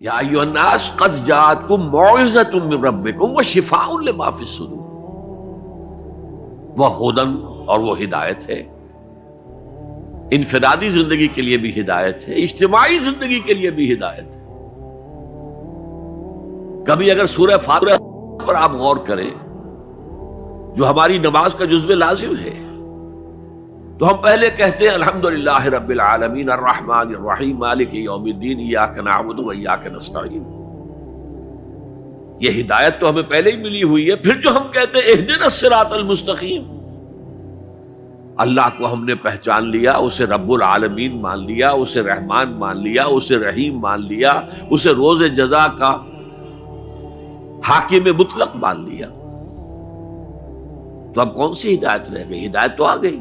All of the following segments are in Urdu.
یا ایھا الناس قد جاءتکم موعظۃ من ربکم وشفاء لما فی الصدور، وہ ہدن اور وہ ہدایت ہے، انفرادی زندگی کے لیے بھی ہدایت ہے، اجتماعی زندگی کے لیے بھی ہدایت ہے۔ کبھی اگر سورہ فاتحہ پر آپ غور کریں جو ہماری نماز کا جزو لازم ہے، تو ہم پہلے کہتے ہیں الحمدللہ رب العالمین الرحمن الرحیم مالک یوم الدین ایاک نعبد و ایاک نستعین۔ یہ ہدایت تو ہمیں پہلے ہی ملی ہوئی ہے۔ پھر جو ہم کہتے ہیں اہدنا الصراط المستقیم، اللہ کو ہم نے پہچان لیا، اسے رب العالمین مان لیا، اسے رحمان مان لیا، اسے رحیم مان لیا، اسے روز جزا کا حاکم مطلق مان لیا، تو اب کون سی ہدایت رہ گئی؟ ہدایت تو آ گئی۔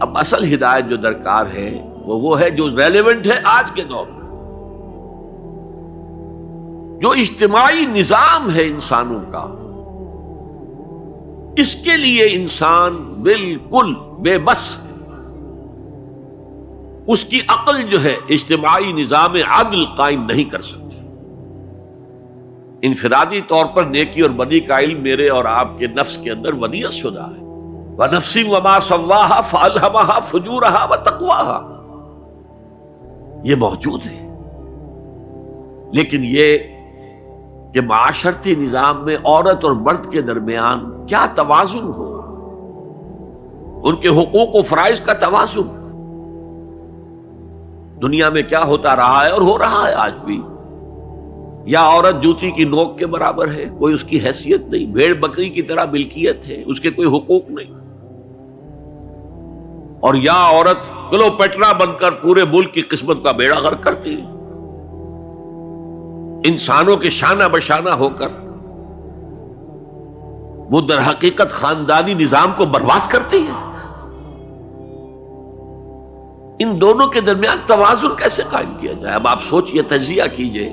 اب اصل ہدایت جو درکار ہے وہ ہے جو ریلیونٹ ہے آج کے دور میں، جو اجتماعی نظام ہے انسانوں کا، اس کے لیے انسان بالکل بے بس ہے۔ اس کی عقل جو ہے اجتماعی نظام عدل قائم نہیں کر سکتی۔ انفرادی طور پر نیکی اور بدی کا علم میرے اور آپ کے نفس کے اندر ودیعت شدہ ہے۔ وَنَفْسٍ وَمَا سَوَّاهَا فَأَلْهَمَهَا فُجُورَهَا وَتَقْوَاهَا، یہ موجود ہے، لیکن یہ کہ معاشرتی نظام میں عورت اور مرد کے درمیان کیا توازن ہو، ان کے حقوق و فرائض کا توازن۔ دنیا میں کیا ہوتا رہا ہے اور ہو رہا ہے آج بھی، یا عورت جوتی کی نوک کے برابر ہے، کوئی اس کی حیثیت نہیں، بھیڑ بکری کی طرح ملکیت ہے، اس کے کوئی حقوق نہیں، اور یا عورت کلوپیٹرا بن کر پورے ملک کی قسمت کا بیڑا غرق کرتی ہے، انسانوں کے شانہ بشانہ ہو کر وہ در حقیقت خاندانی نظام کو برباد کرتی ہے۔ ان دونوں کے درمیان توازن کیسے قائم کیا جائے؟ اب آپ سوچئے، تجزیہ کیجئے۔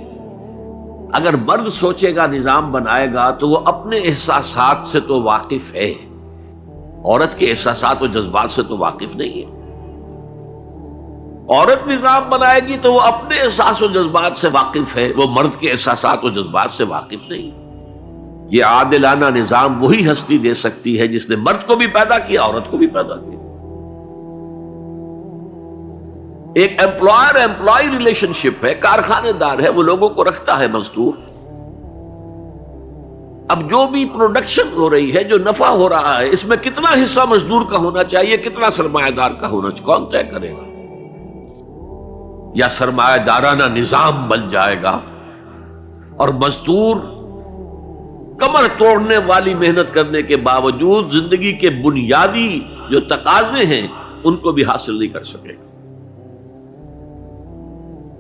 اگر مرد سوچے گا، نظام بنائے گا، تو وہ اپنے احساسات سے تو واقف ہے، عورت کے احساسات و جذبات سے تو واقف نہیں ہے۔ عورت نظام بنائے گی تو وہ اپنے احساس و جذبات سے واقف ہے، وہ مرد کے احساسات و جذبات سے واقف نہیں۔ یہ عادلانہ نظام وہی ہستی دے سکتی ہے جس نے مرد کو بھی پیدا کیا، عورت کو بھی پیدا کیا۔ ایک ایمپلائر ایمپلائی ریلیشن شپ ہے، کارخانے دار ہے، وہ لوگوں کو رکھتا ہے مزدور۔ اب جو بھی پروڈکشن ہو رہی ہے، جو نفع ہو رہا ہے، اس میں کتنا حصہ مزدور کا ہونا چاہیے، کتنا سرمایہ دار کا ہونا چاہیے، کون طے کرے گا؟ یا سرمایہ دارانہ نظام بن جائے گا اور مزدور کمر توڑنے والی محنت کرنے کے باوجود زندگی کے بنیادی جو تقاضے ہیں ان کو بھی حاصل نہیں کر سکے گا۔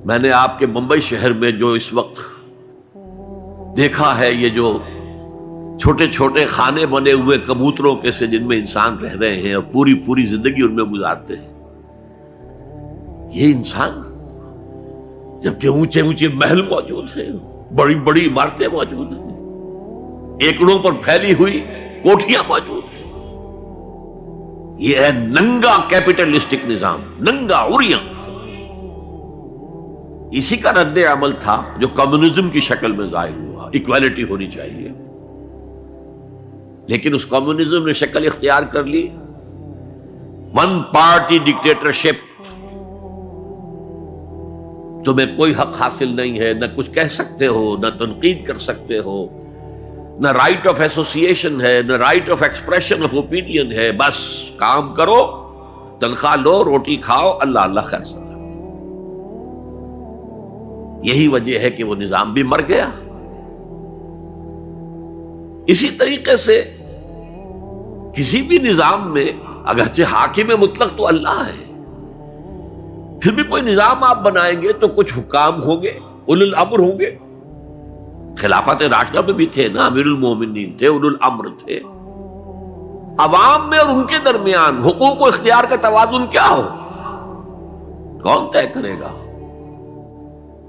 میں نے آپ کے ممبئی شہر میں جو اس وقت دیکھا ہے، یہ جو چھوٹے چھوٹے خانے بنے ہوئے کبوتروں کے سے جن میں انسان رہ رہے ہیں اور پوری زندگی ان میں گزارتے ہیں، یہ انسان، جبکہ اونچے اونچے محل موجود ہیں، بڑی بڑی عمارتیں موجود ہیں، ایکڑوں پر پھیلی ہوئی کوٹھیاں موجود ہیں، یہ ہے ننگا کیپٹلسٹک نظام، ننگا عریاں۔ اسی کا رد عمل تھا جو کمیونزم کی شکل میں ظاہر ہوا، ایکویلٹی ہونی چاہیے، لیکن اس کمیونزم نے شکل اختیار کر لی ون پارٹی ڈکٹیٹرشپ۔ تمہیں کوئی حق حاصل نہیں ہے، نہ کچھ کہہ سکتے ہو، نہ تنقید کر سکتے ہو، نہ رائٹ آف ایسوسیشن ہے، نہ right of expression of opinion ہے، بس کام کرو، تنخواہ لو، روٹی کھاؤ، اللہ اللہ خیر سلام۔ یہی وجہ ہے کہ وہ نظام بھی مر گیا۔ اسی طریقے سے کسی بھی نظام میں اگرچہ حاکم مطلق تو اللہ ہے، پھر بھی کوئی نظام آپ بنائیں گے تو کچھ حکام ہوں گے، اولو الامر ہوں گے۔ خلافت راشدہ میں بھی تھے نا، امیر المومنین تھے، اولو الامر تھے۔ عوام میں اور ان کے درمیان حقوق و اختیار کا توازن کیا ہو، کون طے کرے گا؟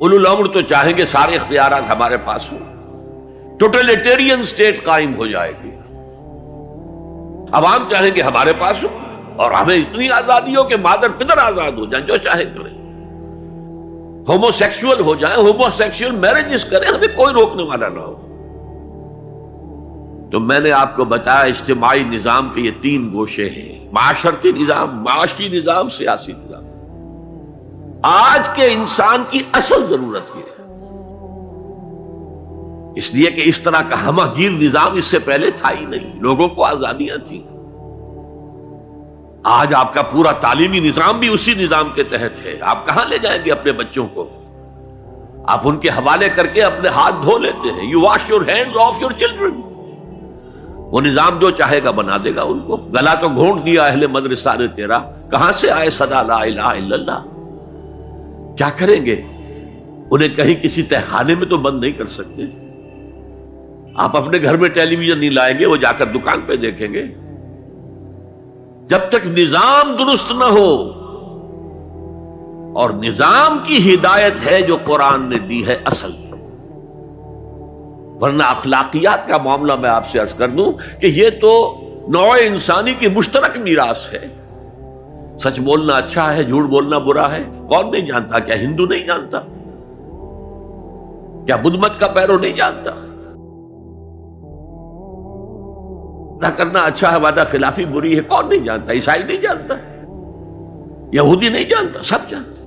اولو الامر تو چاہیں گے سارے اختیارات ہمارے پاس ہوں، ٹوٹلیٹیرین سٹیٹ قائم ہو جائے گی۔ عوام چاہیں گے ہمارے پاس ہوں اور ہمیں اتنی آزادی ہو کہ مادر پدر آزاد ہو جائیں، جو چاہے کریں۔ ہومو سیکسول ہو جائیں، ہومو سیکسول میرجز کریں، ہمیں کوئی روکنے والا نہ ہو۔ تو میں نے آپ کو بتایا اجتماعی نظام کے یہ 3 گوشے ہیں: معاشرتی نظام، معاشی نظام، سیاسی نظام۔ آج کے انسان کی اصل ضرورت یہ ہے، اس لیے کہ اس طرح کا ہمہ گیر نظام اس سے پہلے تھا ہی نہیں، لوگوں کو آزادیاں تھیں۔ آج آپ کا پورا تعلیمی نظام بھی اسی نظام کے تحت ہے۔ آپ کہاں لے جائیں گے اپنے بچوں کو؟ آپ ان کے حوالے کر کے اپنے ہاتھ دھو لیتے ہیں۔ You wash your hands of your children. وہ نظام جو چاہے گا بنا دے گا ان کو۔ گلا تو گھونٹ دیا اہل مدرسہ نے تیرا، کہاں سے آئے صدا لا الہ الا اللہ؟ کیا کریں گے؟ انہیں کہیں کسی تہخانے میں تو بند نہیں کر سکتے۔ آپ اپنے گھر میں ٹیلی ویژن نہیں لائیں گے، وہ جا کر دکان پہ دیکھیں گے۔ جب تک نظام درست نہ ہو، اور نظام کی ہدایت ہے جو قرآن نے دی ہے اصل، ورنہ اخلاقیات کا معاملہ میں آپ سے عرض کر دوں کہ یہ تو نوع انسانی کی مشترک میراث ہے۔ سچ بولنا اچھا ہے، جھوٹ بولنا برا ہے، کون نہیں جانتا؟ کیا ہندو نہیں جانتا؟ کیا بدھ مت کا پیرو نہیں جانتا؟ وعدہ کرنا اچھا ہے، وعدہ خلافی بری ہے، کون نہیں جانتا؟ عیسائی نہیں جانتا، یہودی نہیں جانتا، سب جانتے۔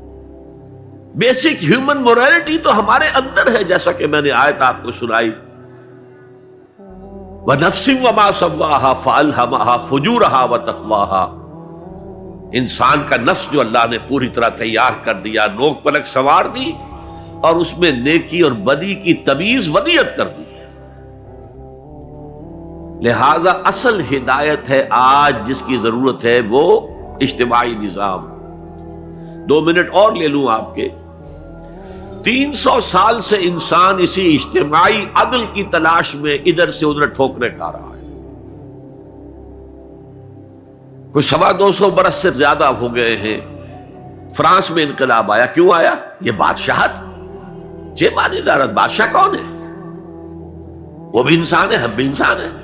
بیسک ہیومن موریلٹی تو ہمارے اندر ہے، جیسا کہ میں نے آیت آپ کو سنائی، وَنَفْسٍ وَمَا سَوَّاهَا فَأَلْهَمَهَا فُجُورَهَا وَتَقْوَاهَا۔ انسان کا نفس جو اللہ نے پوری طرح تیار کر دیا، نوک پلک سنوار دی، اور اس میں نیکی اور بدی کی تمیز ودیت کر دی۔ لہذا اصل ہدایت ہے آج جس کی ضرورت ہے وہ اجتماعی نظام۔ 2 منٹ اور لے لوں آپ کے۔ 300 سال سے انسان اسی اجتماعی عدل کی تلاش میں ادھر سے ادھر ٹھوکریں کھا رہا ہے۔ کوئی 250 برس سے زیادہ ہو گئے ہیں۔ فرانس میں انقلاب آیا، کیوں آیا؟ یہ بادشاہت، جیبانی ادارت۔ بادشاہ کون ہے؟ وہ بھی انسان ہے، ہم بھی انسان ہیں۔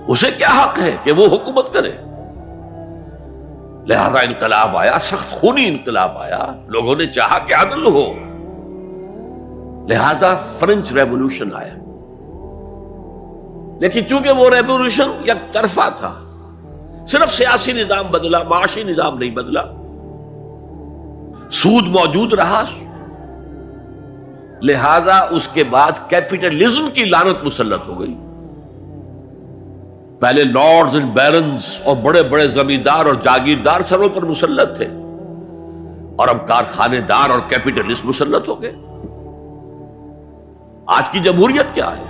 اسے کیا حق ہے کہ وہ حکومت کرے؟ لہذا انقلاب آیا، سخت خونی انقلاب آیا، لوگوں نے چاہا کہ عدل ہو، لہذا فرینچ ریولوشن آیا۔ لیکن چونکہ وہ ریولوشن یک طرفہ تھا، صرف سیاسی نظام بدلا، معاشی نظام نہیں بدلا۔ سود موجود رہا، لہذا اس کے بعد کیپٹلزم کی لعنت مسلط ہو گئی۔ پہلے لارڈز اینڈ بیرنز اور بڑے بڑے زمیندار اور جاگیردار سروں پر مسلط تھے، اور اب کارخانے دار اور کیپٹلسٹ مسلط ہو گئے۔ آج کی جمہوریت کیا ہے؟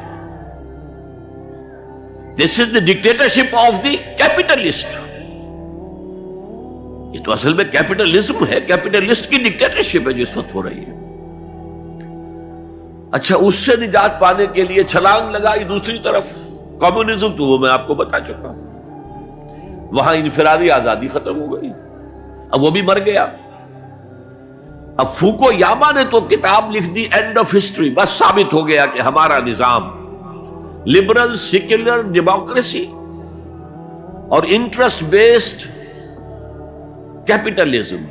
دس از دی ڈکٹیٹرشپ آف دی کیپٹلسٹ۔ یہ تو اصل میں کیپٹلزم ہے، کیپٹلسٹ کی ڈکٹیٹرشپ ہے جو اس وقت ہو رہی ہے۔ اچھا، اس سے نجات پانے کے لیے چھلانگ لگائی دوسری طرف کمیونزم، تو وہ میں آپ کو بتا چکا، وہاں انفرادی آزادی ختم ہو گئی، اب وہ بھی مر گیا۔ اب فوکو یاما نے تو کتاب لکھ دی اینڈ آف ہسٹری، بس ثابت ہو گیا کہ ہمارا نظام لبرل سیکولر ڈیموکریسی اور انٹرسٹ بیسڈ کیپٹلزم،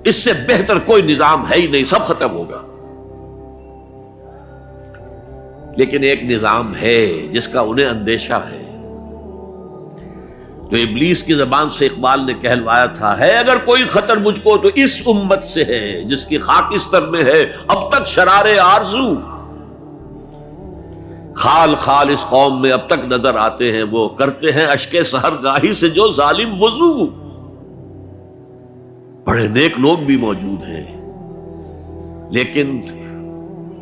اس سے بہتر کوئی نظام ہے ہی نہیں، سب ختم ہوگا۔ لیکن ایک نظام ہے جس کا انہیں اندیشہ ہے، جو ابلیس کی زبان سے اقبال نے کہلوایا تھا، ہے اگر کوئی خطر مجھ کو تو اس امت سے ہے، جس کی خاکستر میں ہے اب تک شرار آرزو۔ خال خال اس قوم میں اب تک نظر آتے ہیں، وہ کرتے ہیں اشک سحر گاہی سے جو ظالم وضو۔ بڑے نیک لوگ بھی موجود ہیں، لیکن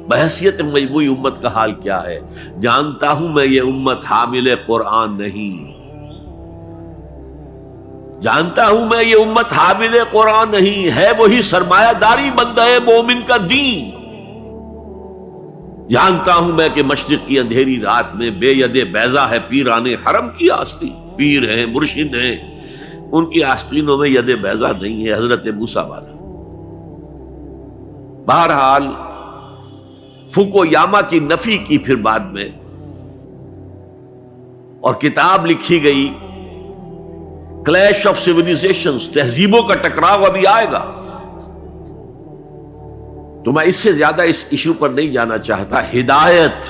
بحیثیت مجموعی امت کا حال کیا ہے؟ جانتا ہوں میں یہ امت حامل قرآن نہیں، جانتا ہوں میں یہ امت حامل قرآن نہیں ہے، وہی سرمایہ داری بندہ مومن کا دین۔ جانتا ہوں میں کہ مشرق کی اندھیری رات میں بے ید بیضا ہے پیران حرم کی آستین، پیر ہیں، مرشد ہیں، ان کی آستینوں میں ید بیضا نہیں ہے، حضرت موسیٰ والا۔ بہرحال فوکو یاما کی نفی کی پھر بعد میں، اور کتاب لکھی گئی کلیش آف سیویلائزیشنز، تہذیبوں کا ٹکراؤ ابھی آئے گا۔ تو میں اس سے زیادہ اس ایشو پر نہیں جانا چاہتا. ہدایت،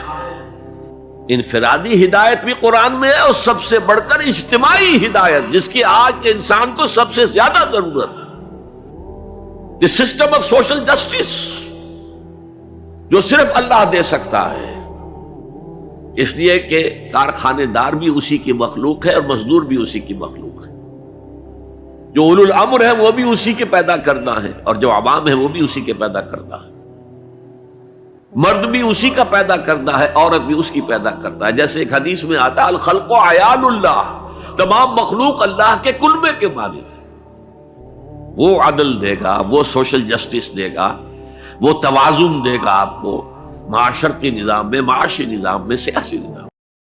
انفرادی ہدایت بھی قرآن میں ہے، اور سب سے بڑھ کر اجتماعی ہدایت جس کی آج کے انسان کو سب سے زیادہ ضرورت ہے. The system of social justice جو صرف اللہ دے سکتا ہے، اس لیے کہ کارخانے دار بھی اسی کی مخلوق ہے اور مزدور بھی اسی کی مخلوق ہے. جو اولو الامر ہے وہ بھی اسی کے پیدا کرنا ہے، اور جو عوام ہے وہ بھی اسی کے پیدا کرنا ہے. مرد بھی اسی کا پیدا کرنا ہے، عورت بھی اس کی پیدا کرنا ہے. جیسے ایک حدیث میں آتا ہے الخلق عیال اللہ، تمام مخلوق اللہ کے کلبے کے مالک ہے. وہ عدل دے گا، وہ سوشل جسٹس دے گا، وہ توازن دے گا آپ کو معاشرتی نظام میں، معاشی نظام میں، سیاسی نظام.